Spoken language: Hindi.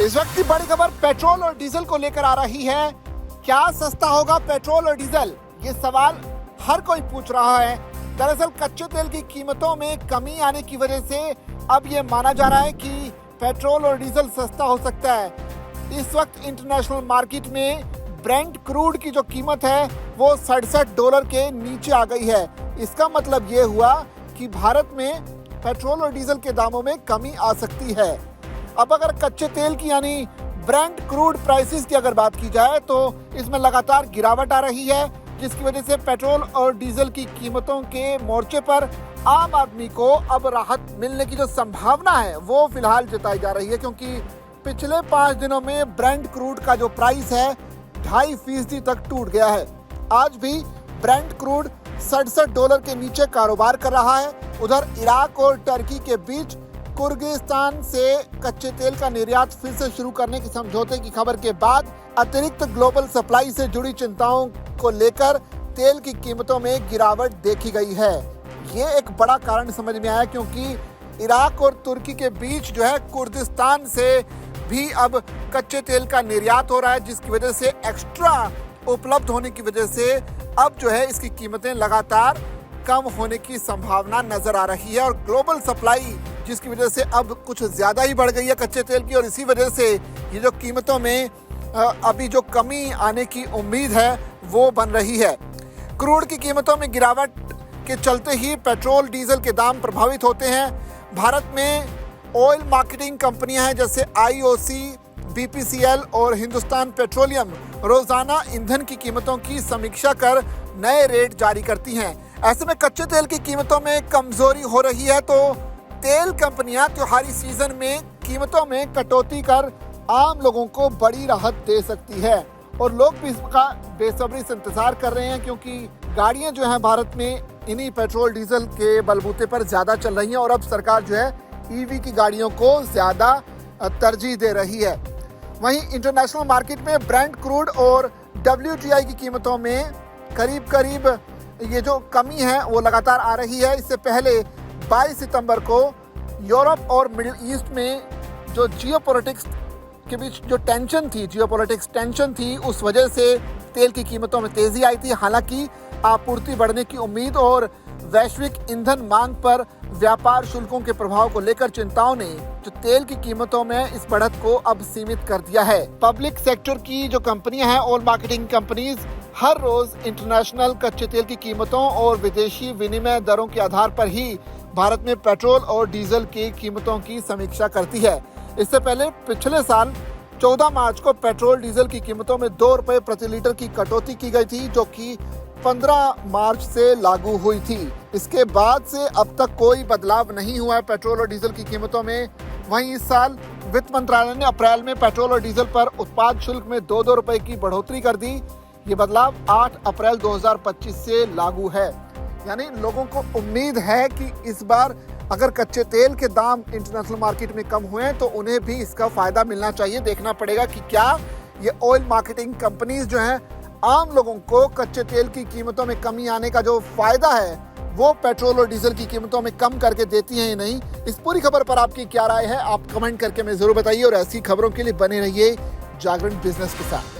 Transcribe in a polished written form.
इस वक्त की बड़ी खबर पेट्रोल और डीजल को लेकर आ रही है। क्या सस्ता होगा पेट्रोल और डीजल? ये सवाल हर कोई पूछ रहा है। दरअसल कच्चे तेल की कीमतों में कमी आने की वजह से अब ये माना जा रहा है कि पेट्रोल और डीजल सस्ता हो सकता है। इस वक्त इंटरनेशनल मार्केट में ब्रेंट क्रूड की जो कीमत है वो $67 के नीचे आ गई है। इसका मतलब ये हुआ कि भारत में पेट्रोल और डीजल के दामों में कमी आ सकती है। अब अगर कच्चे तेल की यानी ब्रेंट क्रूड प्राइसेस की अगर बात की जाए तो इसमें लगातार गिरावट आ रही है, जिसकी वजह से पेट्रोल और डीजल की कीमतों के मोर्चे पर आम आदमी को अब राहत मिलने की जो संभावना है वो फिलहाल जताई जा रही है, क्योंकि पिछले 5 दिनों में ब्रेंट क्रूड का जो प्राइस है 2.5% तक टूट गया है। आज भी ब्रेंट क्रूड $67 के नीचे कारोबार कर रहा है। उधर इराक और टर्की के बीच कुर्गिस्तान से कच्चे तेल का निर्यात फिर से शुरू करने के समझौते की खबर के बाद अतिरिक्त ग्लोबल सप्लाई से जुड़ी चिंताओं को लेकर तेल की कीमतों में गिरावट देखी गई है। ये एक बड़ा कारण समझ में आया, क्योंकि इराक और तुर्की के बीच जो है कुर्दिस्तान से भी अब कच्चे तेल का निर्यात हो रहा है, जिसकी वजह से एक्स्ट्रा उपलब्ध होने की वजह से अब जो है इसकी कीमतें लगातार कम होने की संभावना नजर आ रही है। और ग्लोबल सप्लाई जिसकी वजह से अब कुछ ज्यादा ही बढ़ गई है कच्चे तेल की, और इसी वजह से ये जो कीमतों में अभी जो कमी आने की उम्मीद है वो बन रही है। क्रूड की कीमतों में गिरावट के चलते ही पेट्रोल डीजल के दाम प्रभावित होते हैं। भारत में ऑयल मार्केटिंग कंपनियां हैं जैसे IOC, BPCL और हिंदुस्तान पेट्रोलियम रोजाना ईंधन की कीमतों की समीक्षा कर नए रेट जारी करती हैं। ऐसे में कच्चे तेल की कीमतों में कमजोरी हो रही है, तो तेल कंपनियां त्योहारी सीजन में कीमतों में कटौती कर आम लोगों को बड़ी राहत दे सकती है। और लोग भी इसका बेसब्री से इंतजार कर रहे हैं, क्योंकि गाड़ियां जो हैं भारत में इन्हीं पेट्रोल डीजल के बलबूते पर ज्यादा चल रही हैं, और अब सरकार जो है EV की गाड़ियों को ज्यादा तरजीह दे रही है। वहीं इंटरनेशनल मार्केट में ब्रेंट क्रूड और WTI की कीमतों में करीब ये जो कमी है वो लगातार आ रही है। इससे पहले 22 सितंबर को यूरोप और मिडिल ईस्ट में जो जियोपॉलिटिक्स के बीच जो जियोपॉलिटिक्स टेंशन थी, उस वजह से तेल की कीमतों में तेजी आई थी। हालांकि आपूर्ति बढ़ने की उम्मीद और वैश्विक ईंधन मांग पर व्यापार शुल्कों के प्रभाव को लेकर चिंताओं ने जो तेल की कीमतों में इस बढ़त को अब सीमित कर दिया है। पब्लिक सेक्टर की जो कंपनियां हैं, ऑयल मार्केटिंग कंपनीज, हर रोज इंटरनेशनल कच्चे तेल की कीमतों और विदेशी विनिमय दरों के आधार पर ही भारत में पेट्रोल और डीजल की कीमतों की समीक्षा करती है। इससे पहले पिछले साल 14 मार्च को पेट्रोल डीजल की कीमतों में ₹2 प्रति लीटर की कटौती की गई थी, जो कि 15 मार्च से लागू हुई थी। इसके बाद से अब तक कोई बदलाव नहीं हुआ है पेट्रोल और डीजल की कीमतों में। वहीं इस साल वित्त मंत्रालय ने अप्रैल में पेट्रोल और डीजल पर उत्पाद शुल्क में ₹2 की बढ़ोतरी कर दी। ये बदलाव 8 अप्रैल 2025 से लागू है। यानी लोगों को उम्मीद है कि इस बार अगर कच्चे तेल के दाम इंटरनेशनल मार्केट में कम हुए तो उन्हें भी इसका फायदा मिलना चाहिए। देखना पड़ेगा कि क्या ये ऑयल मार्केटिंग कंपनीज जो हैं आम लोगों को कच्चे तेल की कीमतों में कमी आने का जो फायदा है वो पेट्रोल और डीजल की कीमतों में कम करके देती हैं या नहीं। इस पूरी खबर पर आपकी क्या राय है, आप कमेंट करके हमें जरूर बताइए, और ऐसी खबरों के लिए बने रहिए जागरण बिजनेस के साथ।